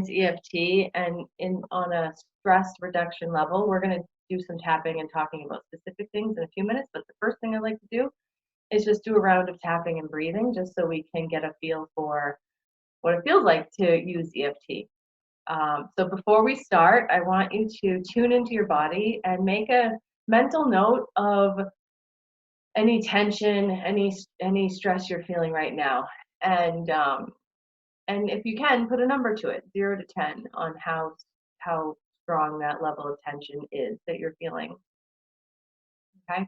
experience EFT, and on a stress reduction level, we're going to do some tapping and talking about specific things in a few minutes. But the first thing I'd like to do is just do a round of tapping and breathing, just so we can get a feel for what it feels like to use EFT. So before we start, I want you to tune into your body and make a mental note of any tension, any stress you're feeling right now, and if you can, put a number to it, 0 to 10, on how strong that level of tension is that you're feeling. Okay,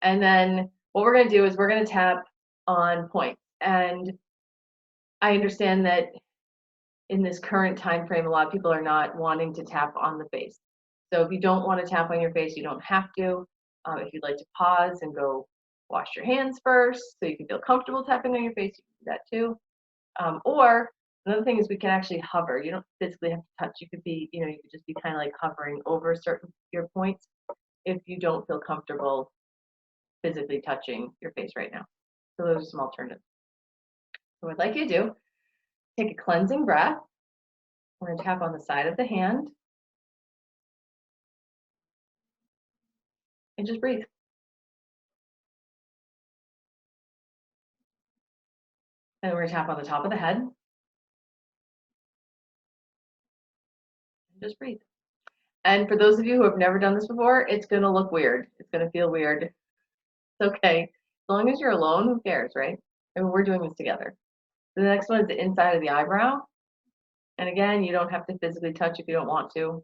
and then what we're going to do is we're going to tap on points, and I understand that in this current time frame, a lot of people are not wanting to tap on the face. So if you don't want to tap on your face, you don't have to. If you'd like to pause and go wash your hands first so you can feel comfortable tapping on your face, you can do that too. Or another thing is we can actually hover. You don't physically have to touch. You could be, you could just be kind of like hovering over certain your points if you don't feel comfortable physically touching your face right now. So those are some alternatives. So what I'd like you to do, take a cleansing breath. We're going to tap on the side of the hand and just breathe. And we're going to tap on the top of the head and just breathe. And for those of you who have never done this before, it's going to look weird. It's going to feel weird. It's okay. As long as you're alone, who cares, right? I mean, we're doing this together. The next one is the inside of the eyebrow. And again, you don't have to physically touch if you don't want to.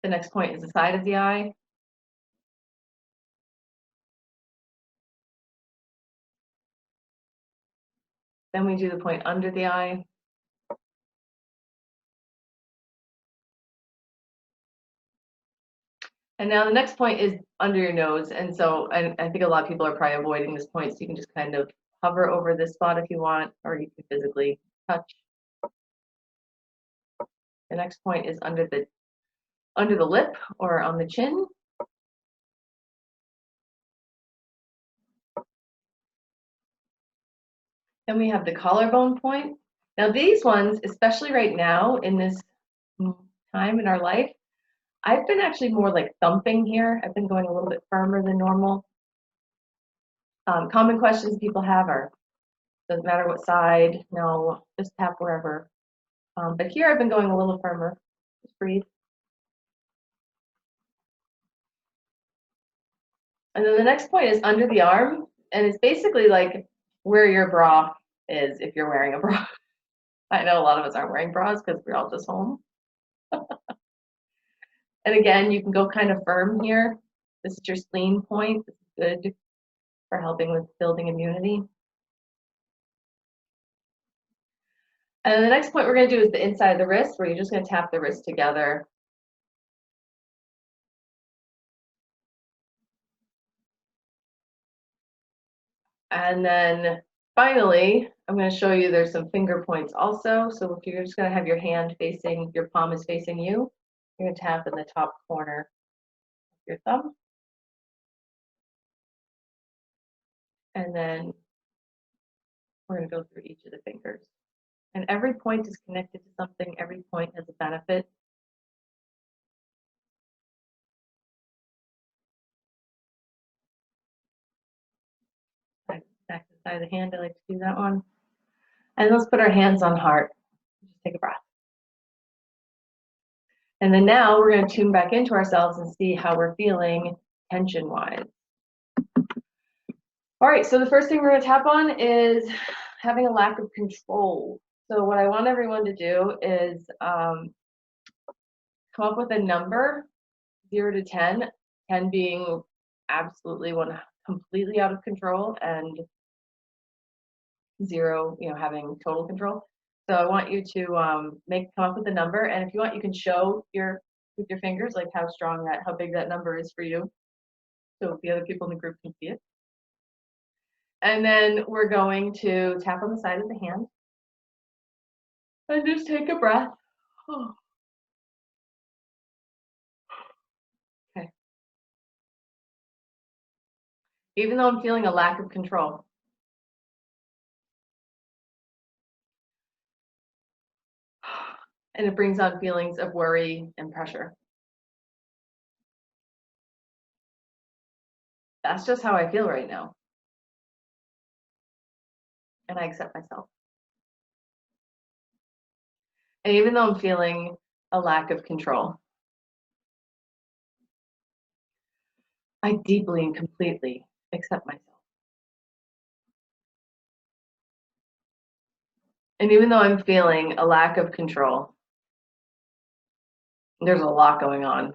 The next point is the side of the eye. Then we do the point under the eye. And now the next point is under your nose. And so I think a lot of people are probably avoiding this point, so you can just kind of hover over this spot if you want, or you can physically touch. The next point is under the lip or on the chin. Then we have the collarbone point. Now these ones, especially right now in this time in our life, I've been actually more like thumping here. I've been going a little bit firmer than normal. Common questions people have are, doesn't matter what side, no, just tap wherever. But here I've been going a little firmer. Just breathe. And then the next point is under the arm, and it's basically like where your bra is if you're wearing a bra. I know a lot of us aren't wearing bras because we're all just home. And again, you can go kind of firm here. This is your spleen point. This is good for helping with building immunity. And the next point we're going to do is the inside of the wrist, where you're just going to tap the wrist together. And then finally, I'm going to show you there's some finger points also. So if you're just going to have your hand facing, your palm is facing you, you're going to tap in the top corner of your thumb. And then we're going to go through each of the fingers. And every point is connected to something. Every point has a benefit. Back to the side of the hand, I like to do that one. And let's put our hands on heart. Just take a breath. And then now we're going to tune back into ourselves and see how we're feeling tension-wise. All right, so the first thing we're going to tap on is having a lack of control. So what I want everyone to do is come up with a number, 0 to 10, 10 being absolutely completely out of control, and 0, having total control. So I want you to come up with a number, and if you want, you can show with your fingers like how big that number is for you, so the other people in the group can see it. And then we're going to tap on the side of the hand and just take a breath. Okay. Even though I'm feeling a lack of control, And it brings on feelings of worry and pressure. That's just how I feel right now. And I accept myself. And even though I'm feeling a lack of control, I deeply and completely accept myself. And even though I'm feeling a lack of control, there's a lot going on.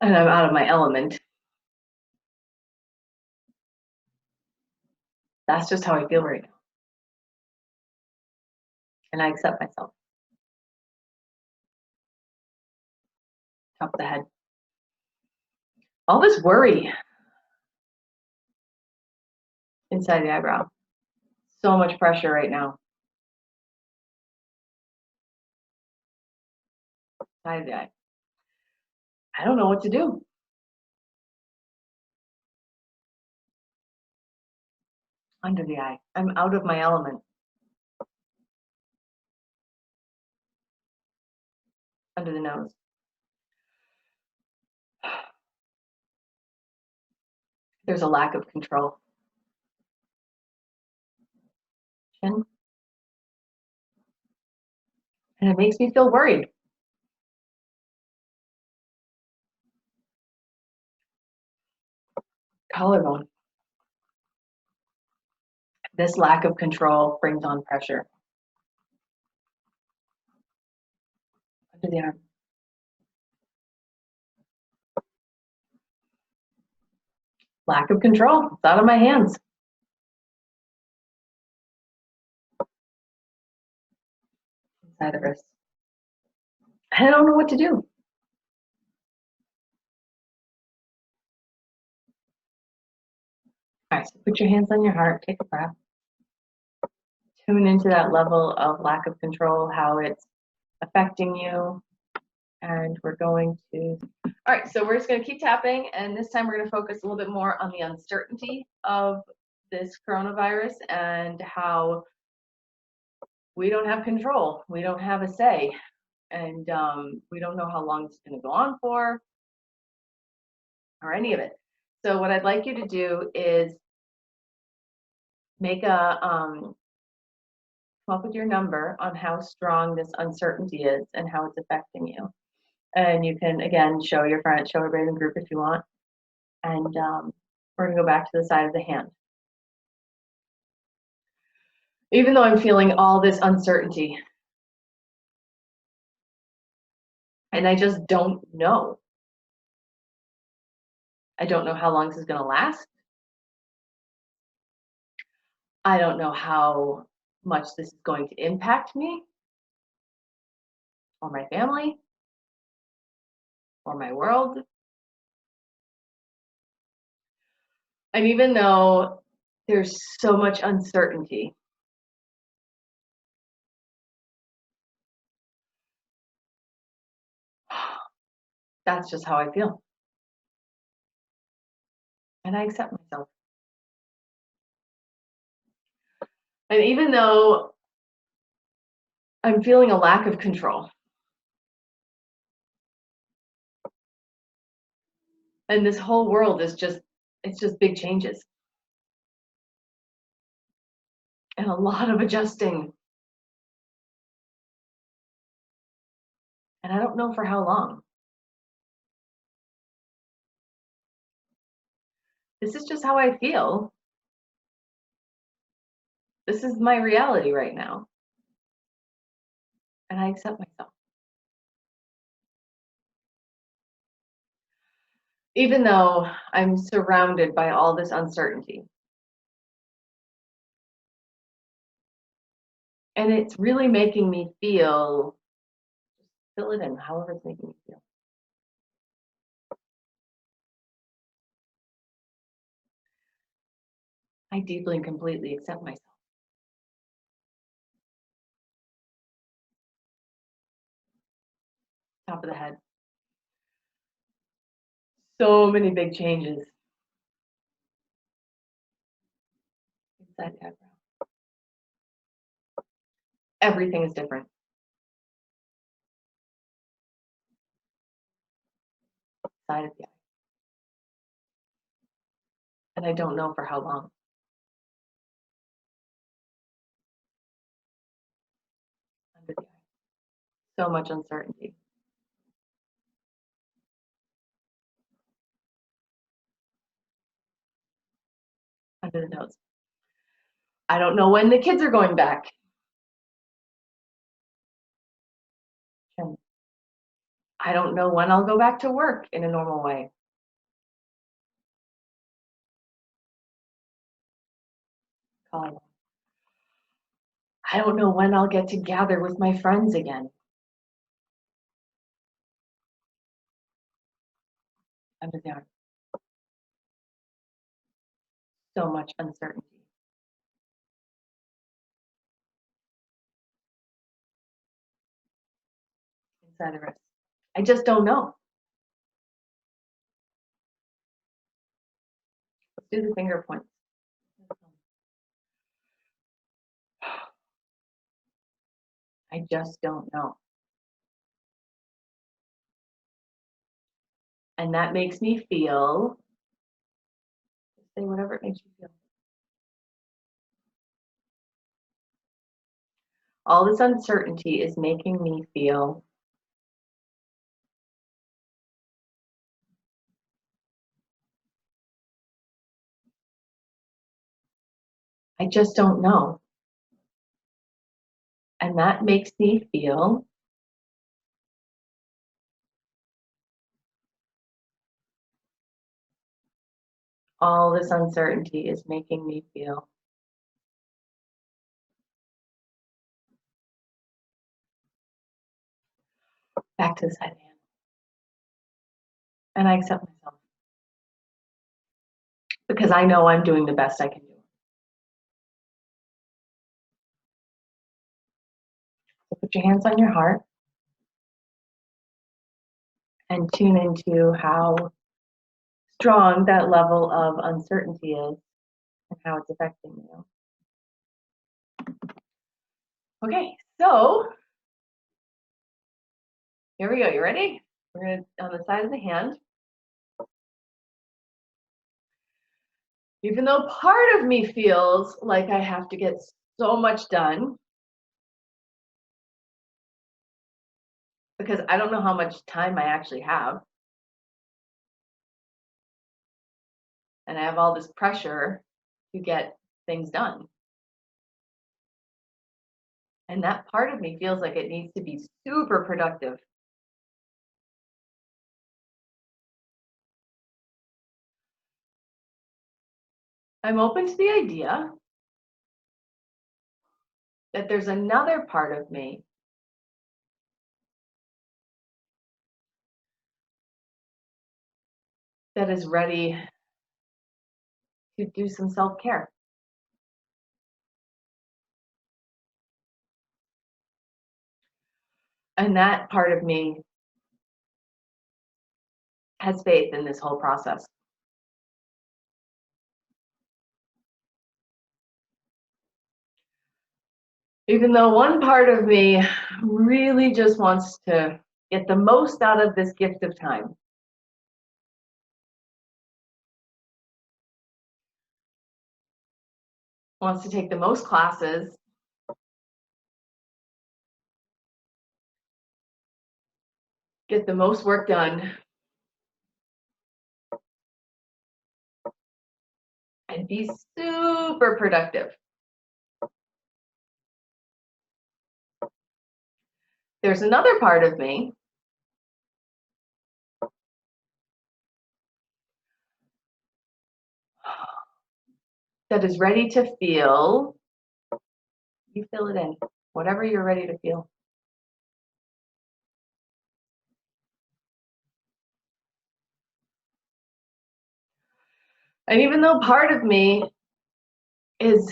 And I'm out of my element. That's just how I feel right now. And I accept myself. Top of the head. All this worry inside the eyebrow. So much pressure right now. Side of the eye. I don't know what to do. Under the eye. I'm out of my element. Under the nose. There's a lack of control. Chin. And it makes me feel worried. Collarbone. This lack of control brings on pressure. Under the arm. Lack of control. It's out of my hands. Inside the wrist. I don't know what to do. All right, so put your hands on your heart, take a breath. Tune into that level of lack of control, how it's affecting you. And we're going to, all right, so we're just going to keep tapping. And this time we're going to focus a little bit more on the uncertainty of this coronavirus and how we don't have control. We don't have a say. And we don't know how long it's going to go on for or any of it. So what I'd like you to do is make a, come up with your number on how strong this uncertainty is and how it's affecting you. And you can, again, show your friends, show everybody in the group if you want. And we're going to go back to the side of the hand. Even though I'm feeling all this uncertainty, and I just don't know. I don't know how long this is going to last. I don't know how much this is going to impact me or my family or my world. And even though there's so much uncertainty, that's just how I feel. And I accept myself. And even though I'm feeling a lack of control, and this whole world is just, it's just big changes. And a lot of adjusting. And I don't know for how long. This is just how I feel. This is my reality right now. And I accept myself. Even though I'm surrounded by all this uncertainty. And it's really making me feel, fill it in, however it's making me feel. I deeply and completely accept myself. Top of the head. So many big changes. Inside the eyebrow. Everything is different. Side of the eye. And I don't know for how long. Under the eye. So much uncertainty. Under the nose. I don't know when the kids are going back. Chin. I don't know when I'll go back to work in a normal way. Collarbone. I don't know when I'll get to gather with my friends again. Under the arm. So much uncertainty. Inside the wrist. I just don't know. Let's do the finger points. I just don't know. And that makes me feel, say whatever it makes you feel. All this uncertainty is making me feel I just don't know. And that makes me feel all this uncertainty is making me feel back to the side of the hand. And I accept myself. Because I know I'm doing the best I can do. So put your hands on your heart and tune into how strong that level of uncertainty is and how it's affecting you. Okay, so here we go. You ready? We're going to, on the side of the hand, even though part of me feels like I have to get so much done, because I don't know how much time I actually have. And I have all this pressure to get things done. And that part of me feels like it needs to be super productive. I'm open to the idea that there's another part of me that is ready to do some self-care. And that part of me has faith in this whole process. Even though one part of me really just wants to get the most out of this gift of time. Wants to take the most classes, get the most work done, and be super productive. There's another part of me that is ready to feel, you fill it in, whatever you're ready to feel. And even though part of me is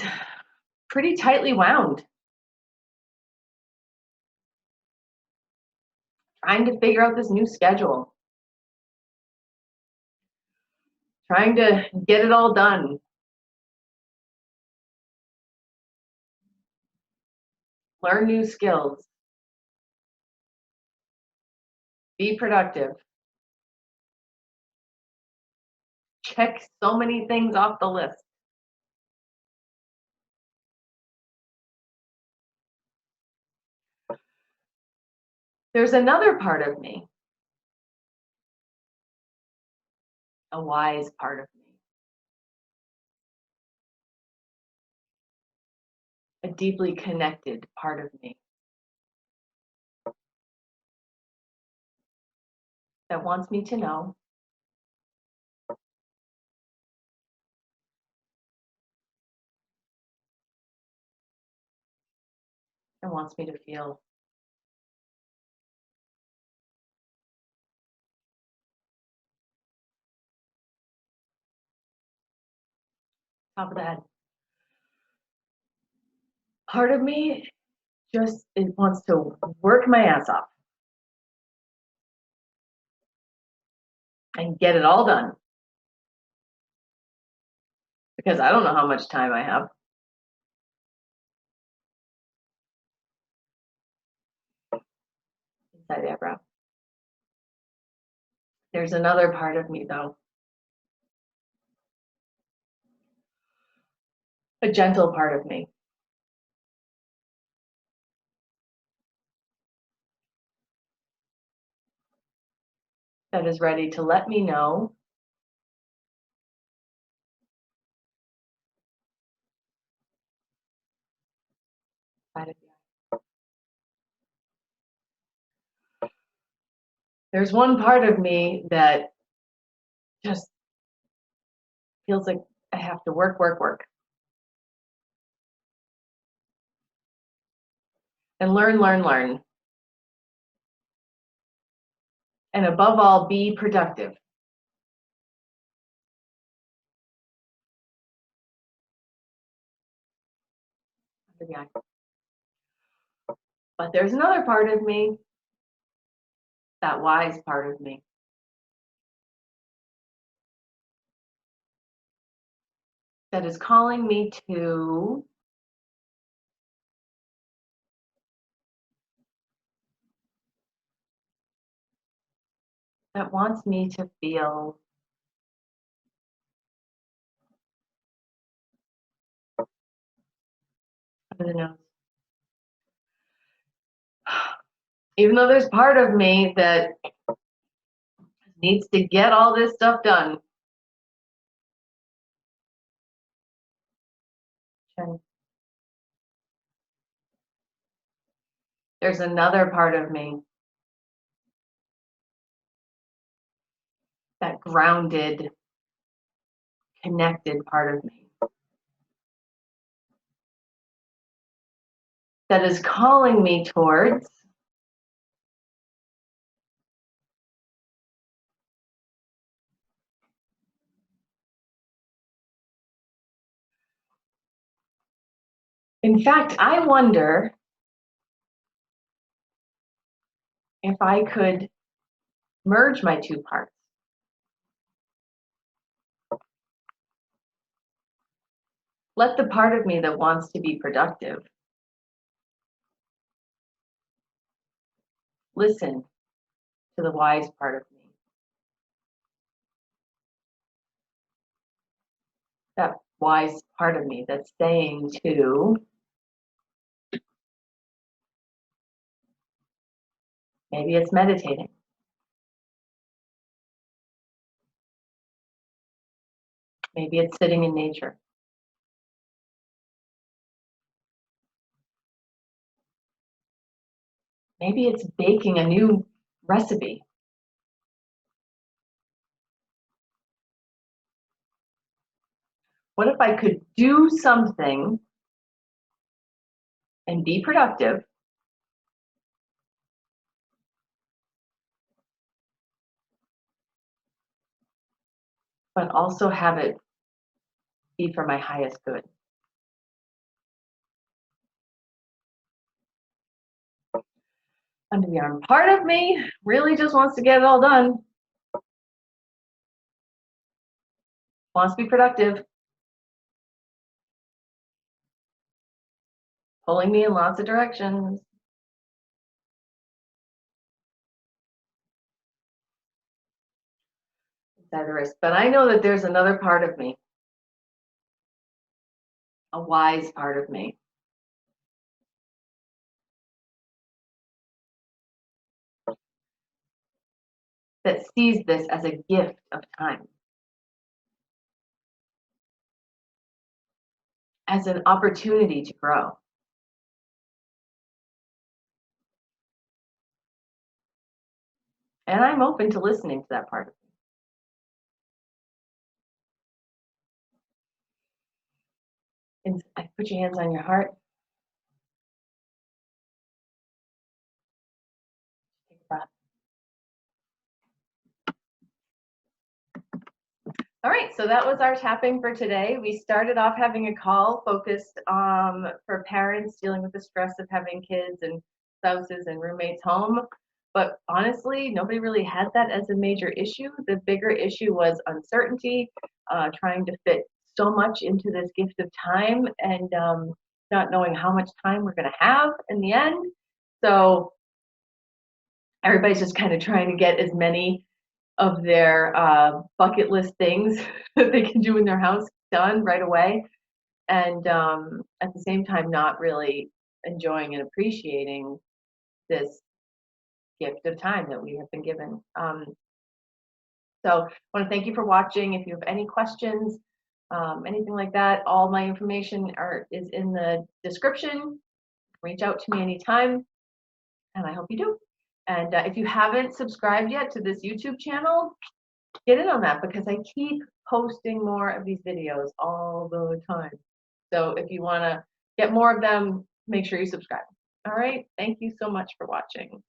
pretty tightly wound, trying to figure out this new schedule, trying to get it all done. learn new skills, be productive, check so many things off the list. There's another part of me, a wise part of me, a deeply connected part of me that wants me to know and wants me to feel. Top of the head. Part of me just wants to work my ass off and get it all done. Because I don't know how much time I have. Inside the eyebrow. There's another part of me, though. A gentle part of me. That is ready to let me know there's one part of me that just feels like I have to work, work, work. And learn, learn, learn. And above all, be productive. But there's another part of me, that wise part of me, that is calling me to that wants me to feel under the nose. Even though there's part of me that needs to get all this stuff done. There's another part of me, that grounded, connected part of me, that is calling me towards in fact, I wonder if I could merge my two parts. Let the part of me that wants to be productive listen to the wise part of me. That wise part of me that's saying to maybe it's meditating. Maybe it's sitting in nature. Maybe it's baking a new recipe. What if I could do something and be productive, but also have it be for my highest good? Under the arm. Part of me really just wants to get it all done. Wants to be productive. pulling me in lots of directions. But I know that there's another part of me, a wise part of me, that sees this as a gift of time, as an opportunity to grow. And I'm open to listening to that part of me. And put your hands on your heart. Take a breath. All right, so that was our tapping for today. We started off having a call focused for parents dealing with the stress of having kids and spouses and roommates home. But honestly, nobody really had that as a major issue. The bigger issue was uncertainty, trying to fit so much into this gift of time and not knowing how much time we're going to have in the end. So everybody's just kind of trying to get as many of their bucket list things that they can do in their house done right away, and at the same time not really enjoying and appreciating this gift of time that we have been given. So I want to thank you for watching. If you have any questions, anything like that, all my information is in the description. Reach out to me anytime, and I hope you do. And if you haven't subscribed yet to this YouTube channel, get in on that because I keep posting more of these videos all the time. So if you want to get more of them, make sure you subscribe. All right. Thank you so much for watching.